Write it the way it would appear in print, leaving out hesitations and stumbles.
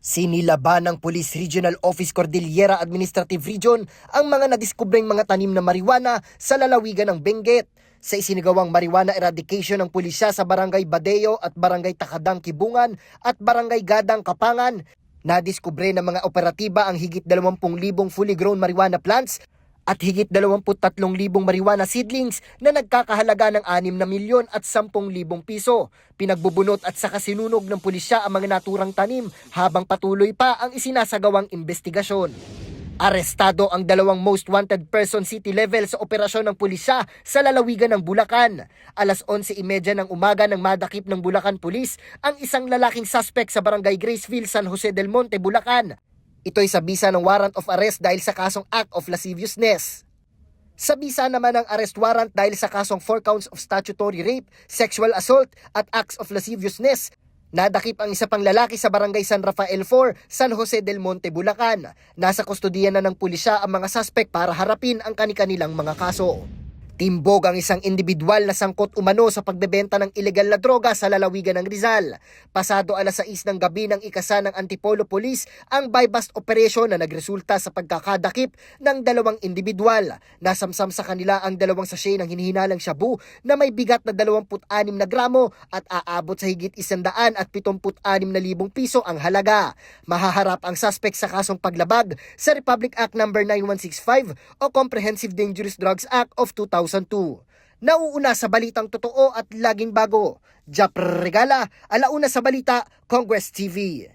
Sinilaban ng Police Regional Office Cordillera Administrative Region ang mga nadiskubreng mga tanim na marijuana sa lalawigan ng Benguet. Sa isinagawang marijuana eradication ng pulisya sa Barangay Badeo at Barangay Takadang Kibungan at Barangay Gadang Kapangan, nadiskubre ng mga operatiba ang higit 20,000 fully grown marijuana plants at higit 23,000 marijuana seedlings na nagkakahalaga ng 6 na milyon at 10,000 piso. Pinagbubunot at saka sinunog ng pulisya ang mga naturang tanim habang patuloy pa ang isinasagawang investigasyon. Arestado ang 2 most wanted person city level sa operasyon ng pulisya sa lalawigan ng Bulacan. Alas 11:30 ng umaga nang madakip ng Bulacan Police ang isang lalaking suspect sa Barangay Graceville, San Jose del Monte, Bulacan. Ito'y sa bisa ng warrant of arrest dahil sa kasong act of lasciviousness. Sa bisa naman ng arrest warrant dahil sa kasong 4 counts of statutory rape, sexual assault at acts of lasciviousness. Nadakip ang isa pang lalaki sa Barangay San Rafael 4, San Jose del Monte, Bulacan. Nasa kustodiya na ng pulisya ang mga suspect para harapin ang kani-kanilang mga kaso. Timbog ang isang individual na sangkot umano sa pagbebenta ng ilegal na droga sa lalawigan ng Rizal. Pasado alas 6 ng gabi ng ikasa ng Antipolo Police ang buy-bust operation na nagresulta sa pagkakadakip ng 2 individual. Nasamsam sa kanila ang 2 sachet ng hinihinalang shabu na may bigat na 26 na gramo at aabot sa higit 176,000 piso ang halaga. Mahaharap ang suspect sa kasong paglabag sa Republic Act No. 9165 o Comprehensive Dangerous Drugs Act of 2002. Nauuna sa balitang totoo at laging bago. Japr Regala, alauna sa balita, Congress TV.